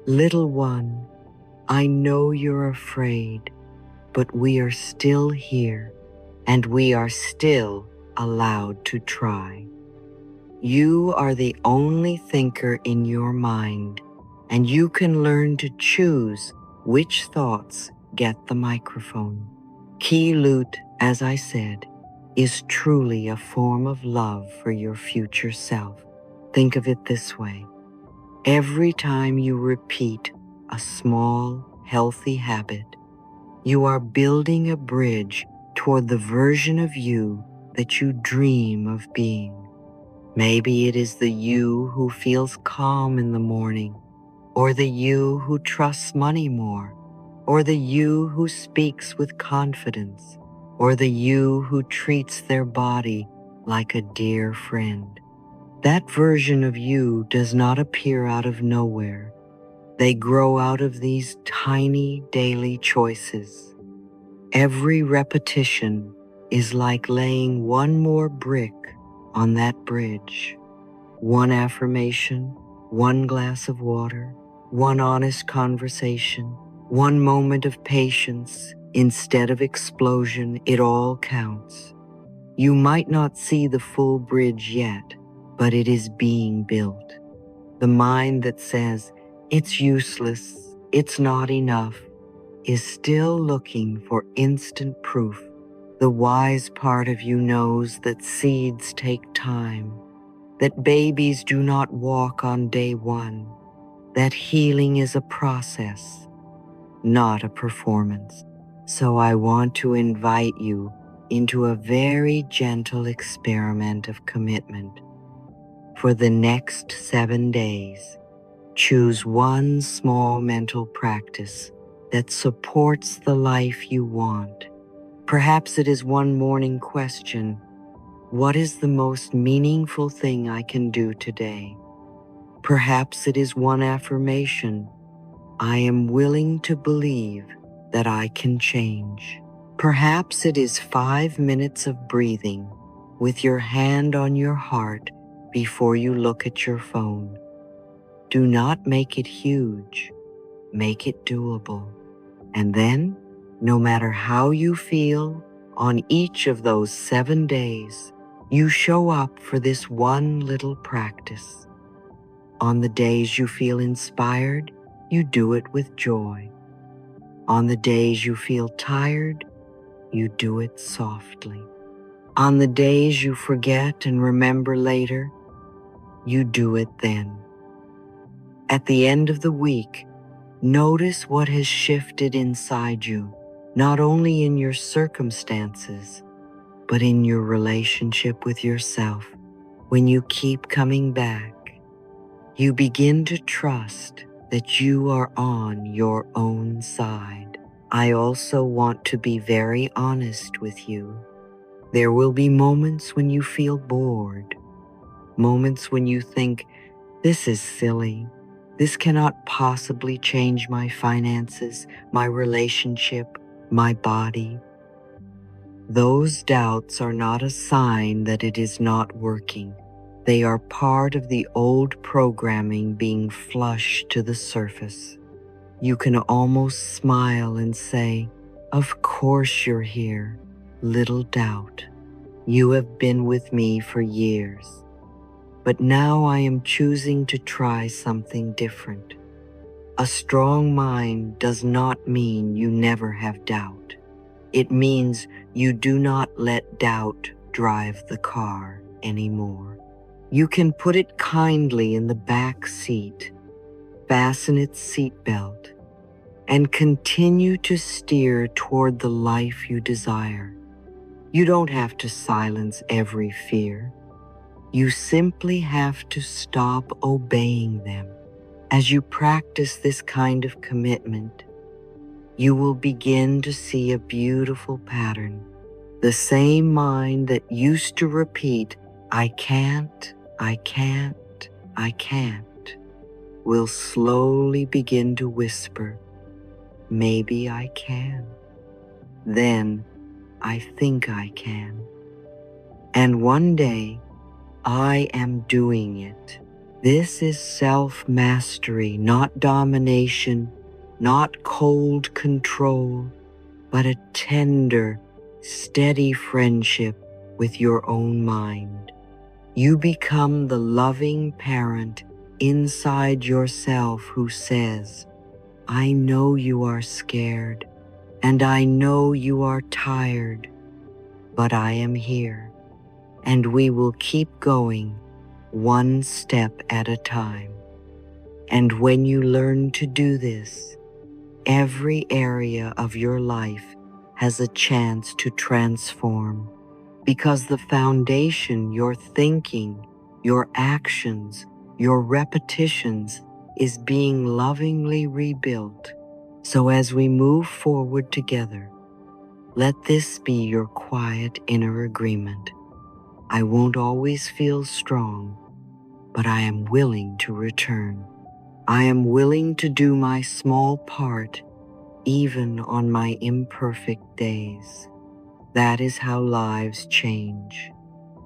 Little one, I know you're afraid, but we are still here and we are still allowed to try. You are the only thinker in your mind, and you can learn to choose which thoughts get the microphone. Kilut, as I said, is truly a form of love for your future self. Think of it this way. Every time you repeat a small, healthy habit, you are building a bridge toward the version of you that you dream of being. Maybe it is the you who feels calm in the morning, or the you who trusts money more, or the you who speaks with confidence, or the you who treats their body like a dear friend. That version of you does not appear out of nowhere. They grow out of these tiny daily choices. Every repetition is like laying one more brick on that bridge. One affirmation, one glass of water, one honest conversation, one moment of patience instead of explosion, it all counts. You might not see the full bridge yet, but it is being built. The mind that says, it's useless, it's not enough, is still looking for instant proof. The wise part of you knows that seeds take time, that babies do not walk on day one, that healing is a process, not a performance. So I want to invite you into a very gentle experiment of commitment. For the next 7 days, choose one small mental practice that supports the life you want. Perhaps it is one morning question, what is the most meaningful thing I can do today? Perhaps it is one affirmation, I am willing to believe that I can change. Perhaps it is 5 minutes of breathing with your hand on your heart before you look at your phone. Do not make it huge. Make it doable. And then, no matter how you feel, on each of those 7 days, you show up for this one little practice. On the days you feel inspired, you do it with joy. On the days you feel tired, you do it softly. On the days you forget and remember later, you do it then. At the end of the week, notice what has shifted inside you, not only in your circumstances, but in your relationship with yourself. When you keep coming back, you begin to trust that you are on your own side. I also want to be very honest with you. There will be moments when you feel bored, moments when you think, this is silly. This cannot possibly change my finances, my relationship, my body. Those doubts are not a sign that it is not working. They are part of the old programming being flushed to the surface. You can almost smile and say, of course you're here, little doubt. You have been with me for years. But now I am choosing to try something different. A strong mind does not mean you never have doubt. It means you do not let doubt drive the car anymore. You can put it kindly in the back seat, fasten its seatbelt, and continue to steer toward the life you desire. You don't have to silence every fear. You simply have to stop obeying them. As you practice this kind of commitment, you will begin to see a beautiful pattern. The same mind that used to repeat, I can't, I can't, I can't, will slowly begin to whisper, maybe I can. Then, I think I can. And one day, I am doing it. This is self-mastery, not domination, not cold control, but a tender, steady friendship with your own mind. You become the loving parent inside yourself who says, I know you are scared, and I know you are tired, but I am here. And we will keep going one step at a time. And when you learn to do this, every area of your life has a chance to transform, because the foundation, your thinking, your actions, your repetitions is being lovingly rebuilt. So as we move forward together, let this be your quiet inner agreement. I won't always feel strong, but I am willing to return. I am willing to do my small part, even on my imperfect days. That is how lives change,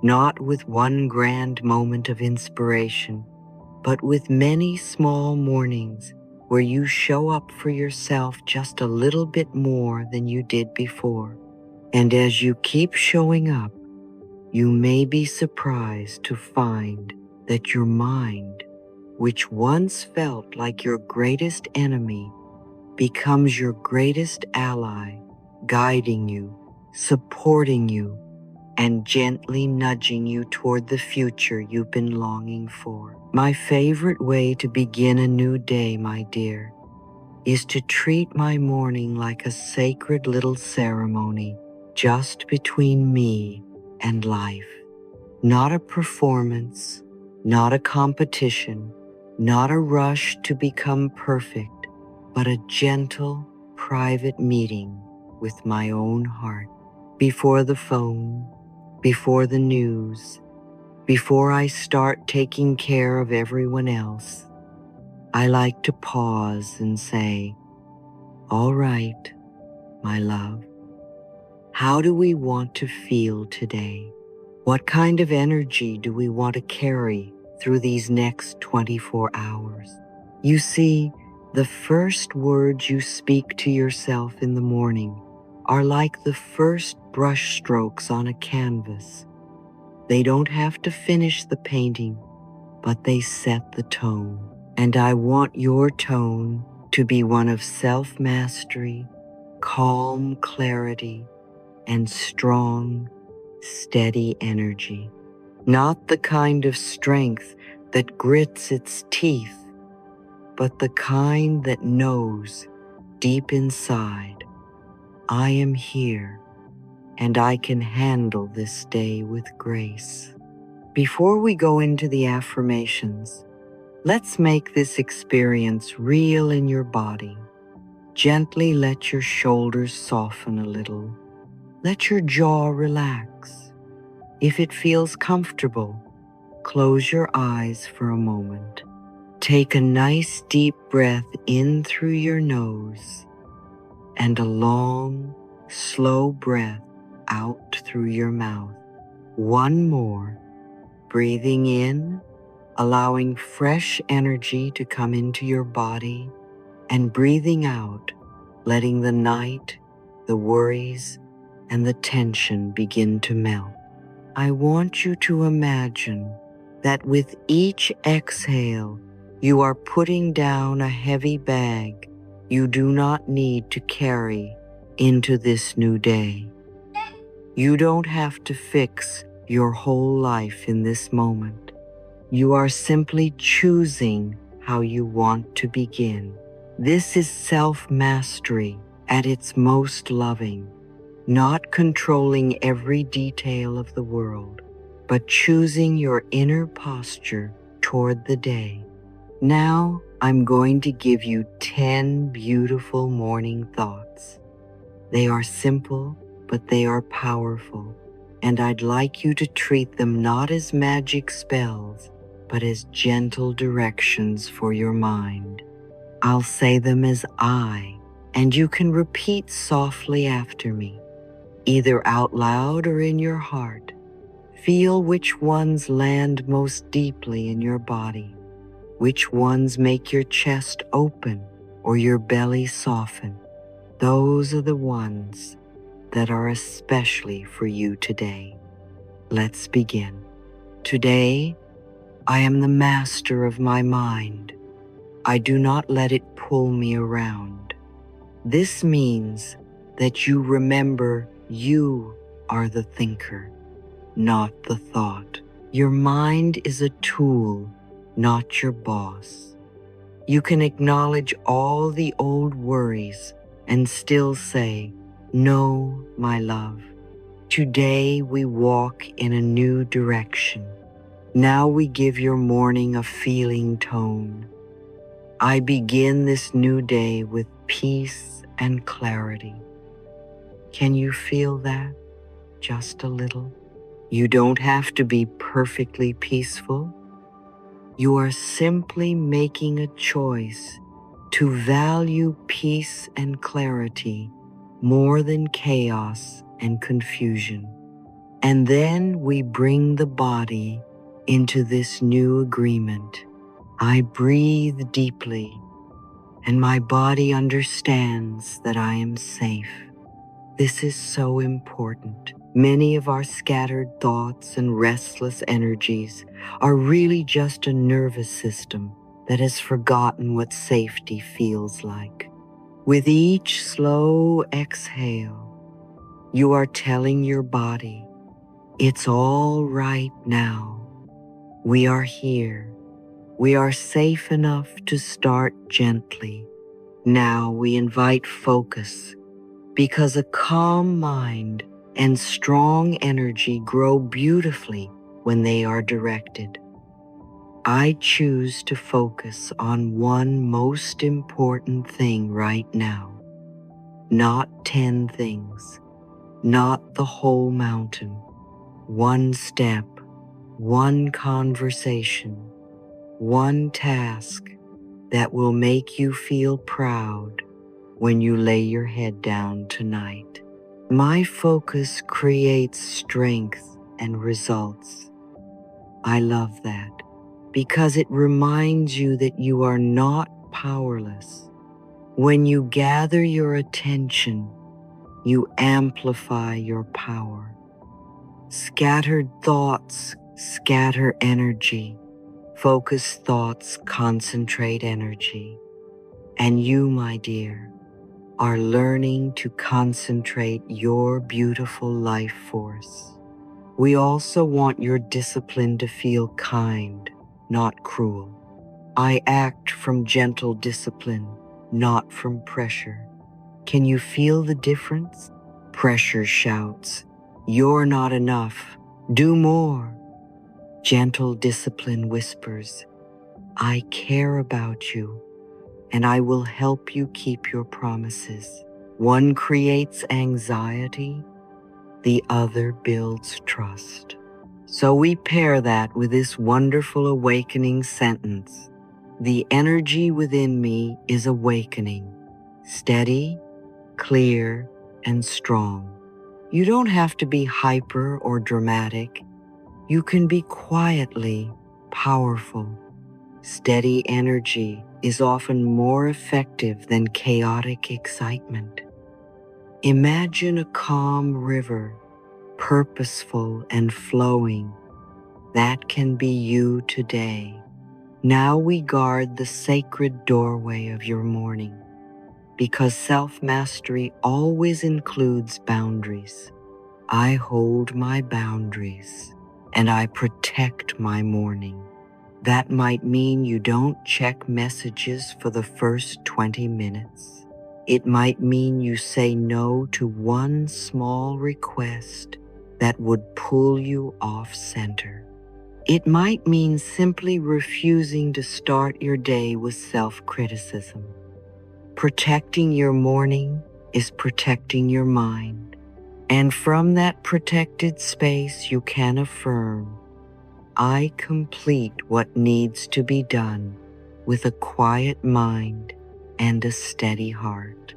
not with one grand moment of inspiration, but with many small mornings where you show up for yourself just a little bit more than you did before. And as you keep showing up, you may be surprised to find that your mind, which once felt like your greatest enemy, becomes your greatest ally, guiding you, supporting you, and gently nudging you toward the future you've been longing for. My favorite way to begin a new day, my dear, is to treat my morning like a sacred little ceremony just between me and life. Not a performance, not a competition, not a rush to become perfect, but a gentle, private meeting with my own heart. Before the phone, before the news, before I start taking care of everyone else, I like to pause and say, "All right, my love, how do we want to feel today? What kind of energy do we want to carry through these next 24 hours?" You see, the first words you speak to yourself in the morning are like the first brush strokes on a canvas. They don't have to finish the painting, but they set the tone. And I want your tone to be one of self-mastery, calm clarity, and strong, steady energy. Not the kind of strength that grits its teeth, but the kind that knows deep inside, I am here and I can handle this day with grace. Before we go into the affirmations, let's make this experience real in your body. Gently let your shoulders soften a little. Let your jaw relax. If it feels comfortable, close your eyes for a moment. Take a nice deep breath in through your nose and a long, slow breath out through your mouth. One more. Breathing in, allowing fresh energy to come into your body, and breathing out, letting the night, the worries, and the tension begin to melt. I want you to imagine that with each exhale, you are putting down a heavy bag you do not need to carry into this new day. You don't have to fix your whole life in this moment. You are simply choosing how you want to begin. This is self-mastery at its most loving, not controlling every detail of the world, but choosing your inner posture toward the day. Now, I'm going to give you 10 beautiful morning thoughts. They are simple, but they are powerful, and I'd like you to treat them not as magic spells, but as gentle directions for your mind. I'll say them as I, and you can repeat softly after me, either out loud or in your heart. Feel which ones land most deeply in your body, which ones make your chest open or your belly soften. Those are the ones that are especially for you today. Let's begin. Today, I am the master of my mind. I do not let it pull me around. This means that you remember you are the thinker, not the thought. Your mind is a tool, not your boss. You can acknowledge all the old worries and still say, "No, my love. Today we walk in a new direction." Now we give your morning a feeling tone. I begin this new day with peace and clarity. Can you feel that? Just a little? You don't have to be perfectly peaceful. You are simply making a choice to value peace and clarity more than chaos and confusion. And then we bring the body into this new agreement. I breathe deeply, and my body understands that I am safe. This is so important. Many of our scattered thoughts and restless energies are really just a nervous system that has forgotten what safety feels like. With each slow exhale, you are telling your body, "It's all right now. We are here. We are safe enough to start gently." Now we invite focus, because a calm mind and strong energy grow beautifully when they are directed. I choose to focus on one most important thing right now, not 10 things, not the whole mountain. One step, one conversation, one task, that will make you feel proud when you lay your head down tonight. My focus creates strength and results. I love that because it reminds you that you are not powerless. When you gather your attention, you amplify your power. Scattered thoughts scatter energy. Focused thoughts concentrate energy. And you, my dear, are learning to concentrate your beautiful life force. We also want your discipline to feel kind, not cruel. I act from gentle discipline, not from pressure. Can you feel the difference? Pressure shouts, "You're not enough. Do more." Gentle discipline whispers, "I care about you, and I will help you keep your promises." One creates anxiety, the other builds trust. So we pair that with this wonderful awakening sentence. The energy within me is awakening, steady, clear, and strong. You don't have to be hyper or dramatic. You can be quietly powerful. Steady energy is often more effective than chaotic excitement. Imagine a calm river, purposeful and flowing. That can be you today. Now we guard the sacred doorway of your morning, because self-mastery always includes boundaries. I hold my boundaries, and I protect my morning. That might mean you don't check messages for the first 20 minutes. It might mean you say no to one small request that would pull you off center. It might mean simply refusing to start your day with self-criticism. Protecting your morning is protecting your mind. And from that protected space, you can affirm, I complete what needs to be done with a quiet mind and a steady heart.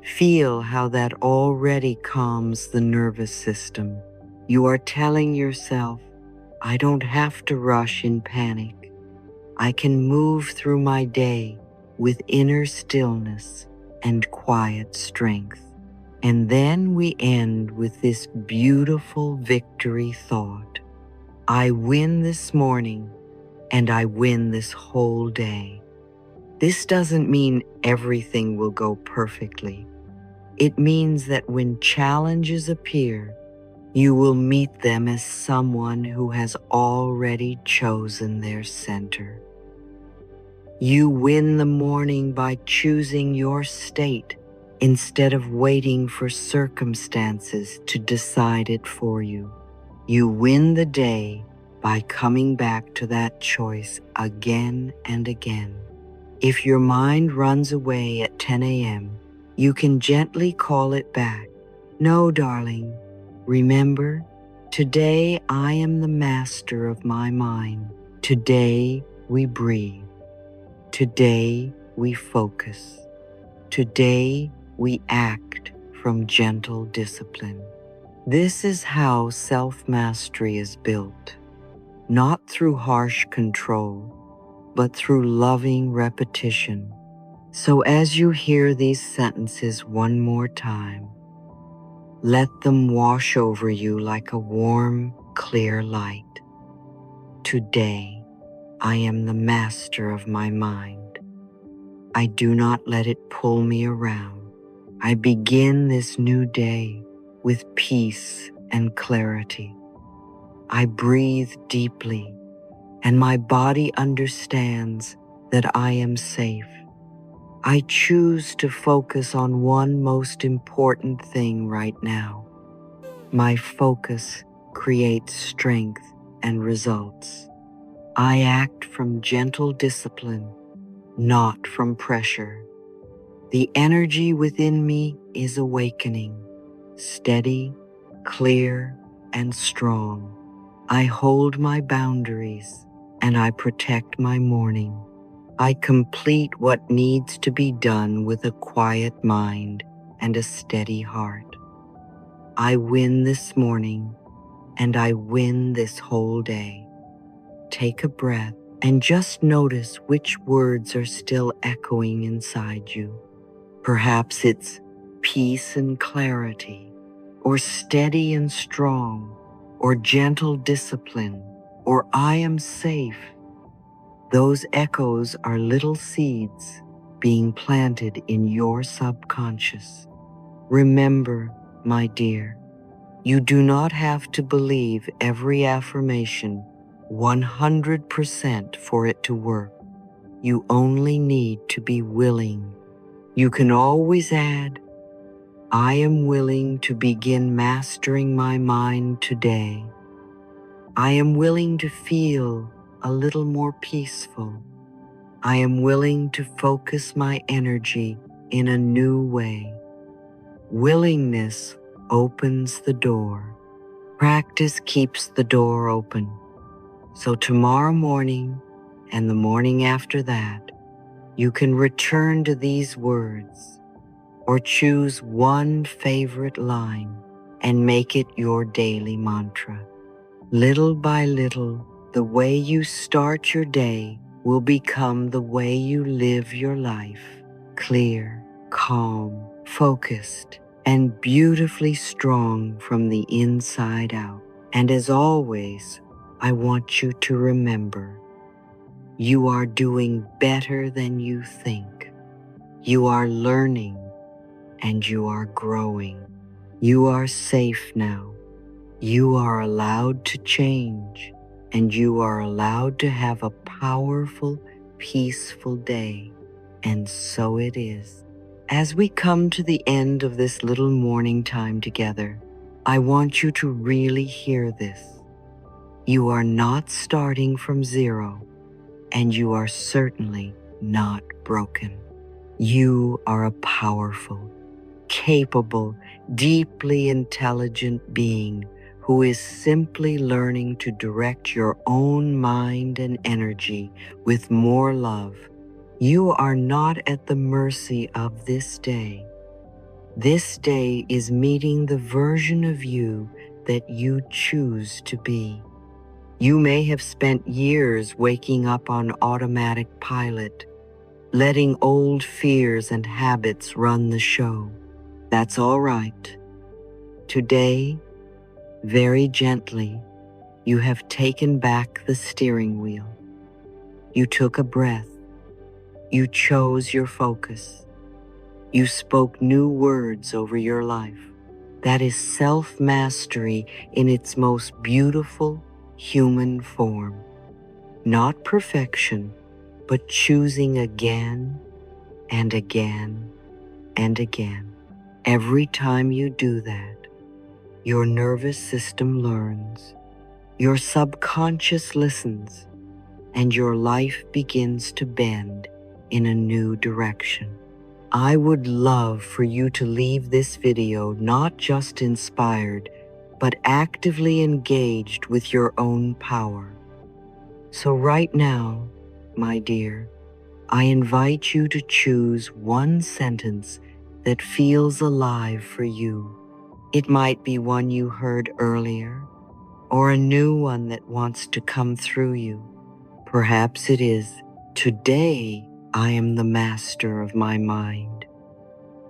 Feel how that already calms the nervous system. You are telling yourself, I don't have to rush in panic. I can move through my day with inner stillness and quiet strength. And then we end with this beautiful victory thought. I win this morning, and I win this whole day. This doesn't mean everything will go perfectly. It means that when challenges appear, you will meet them as someone who has already chosen their center. You win the morning by choosing your state instead of waiting for circumstances to decide it for you. You win the day by coming back to that choice again and again. If your mind runs away at 10 a.m., you can gently call it back. No, darling, remember, today I am the master of my mind. Today we breathe. Today we focus. Today we act from gentle discipline. This is how self-mastery is built, not through harsh control, but through loving repetition. So as you hear these sentences one more time, let them wash over you like a warm, clear light. Today, I am the master of my mind. I do not let it pull me around. I begin this new day with peace and clarity. I breathe deeply, and my body understands that I am safe. I choose to focus on one most important thing right now. My focus creates strength and results. I act from gentle discipline, not from pressure. The energy within me is awakening, steady, clear, and strong. I hold my boundaries and I protect my morning. I complete what needs to be done with a quiet mind and a steady heart. I win this morning, and I win this whole day. Take a breath and just notice which words are still echoing inside you. Perhaps it's peace and clarity, or steady and strong, or gentle discipline, or I am safe. Those echoes are little seeds being planted in your subconscious. Remember, my dear, you do not have to believe every affirmation 100% for it to work. You only need to be willing. You can always add, I am willing to begin mastering my mind today. I am willing to feel a little more peaceful. I am willing to focus my energy in a new way. Willingness opens the door. Practice keeps the door open. So tomorrow morning and the morning after that, you can return to these words or choose one favorite line and make it your daily mantra. Little by little, the way you start your day will become the way you live your life. Clear, calm, focused, and beautifully strong from the inside out. And as always, I want you to remember, you are doing better than you think. You are learning and you are growing. You are safe now. You are allowed to change, and you are allowed to have a powerful, peaceful day. And so it is. As we come to the end of this little morning time together, I want you to really hear this. You are not starting from zero, and you are certainly not broken. You are a powerful, capable, deeply intelligent being who is simply learning to direct your own mind and energy with more love. You are not at the mercy of this day. This day is meeting the version of you that you choose to be. You may have spent years waking up on automatic pilot, letting old fears and habits run the show. That's all right. Today, very gently, you have taken back the steering wheel. You took a breath. You chose your focus. You spoke new words over your life. That is self-mastery in its most beautiful human form. Not perfection, but choosing again and again and again. Every time you do that, your nervous system learns, your subconscious listens, and your life begins to bend in a new direction. I would love for you to leave this video not just inspired, but actively engaged with your own power. So right now, my dear, I invite you to choose one sentence that feels alive for you. It might be one you heard earlier, or a new one that wants to come through you. Perhaps it is, today I am the master of my mind.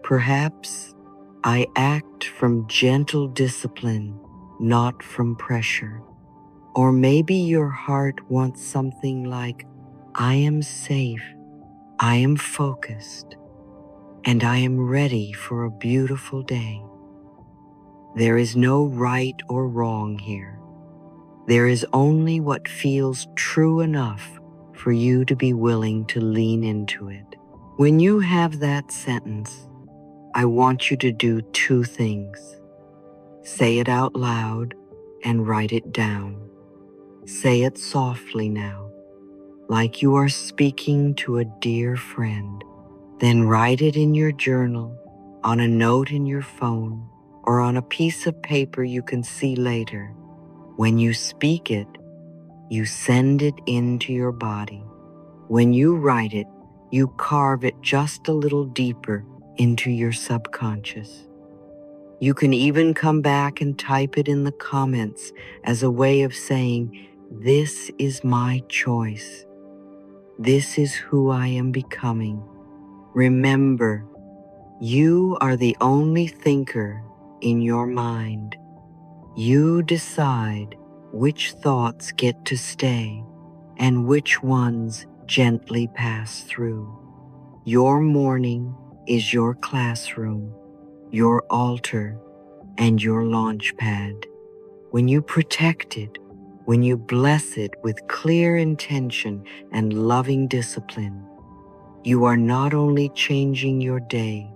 Perhaps I act from gentle discipline, not from pressure. Or maybe your heart wants something like, I am safe, I am focused, and I am ready for a beautiful day. There is no right or wrong here. There is only what feels true enough for you to be willing to lean into it. When you have that sentence, I want you to do two things. Say it out loud and write it down. Say it softly now, like you are speaking to a dear friend. Then write it in your journal, on a note in your phone, or on a piece of paper you can see later. When you speak it, you send it into your body. When you write it, you carve it just a little deeper into your subconscious. You can even come back and type it in the comments as a way of saying, "This is my choice. This is who I am becoming." Remember, you are the only thinker in your mind. You decide which thoughts get to stay and which ones gently pass through. Your morning is your classroom, your altar, and your launch pad. When you protect it, when you bless it with clear intention and loving discipline, you are not only changing your day,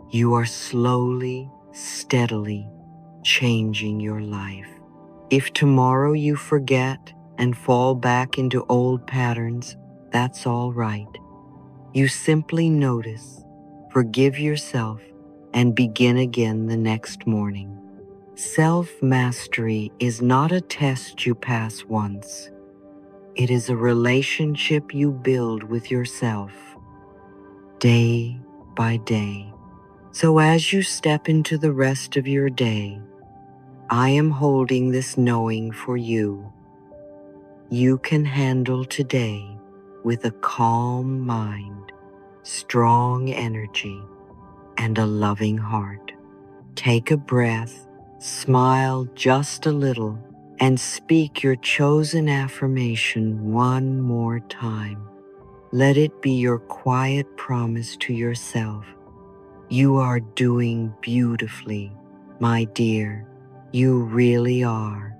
you are slowly, steadily changing your life. If tomorrow you forget and fall back into old patterns, that's all right. You simply notice, forgive yourself, and begin again the next morning. Self-mastery is not a test you pass once. It is a relationship you build with yourself, day by day. So as you step into the rest of your day, I am holding this knowing for you. You can handle today with a calm mind, strong energy, and a loving heart. Take a breath, smile just a little, and speak your chosen affirmation one more time. Let it be your quiet promise to yourself. You are doing beautifully, my dear. You really are.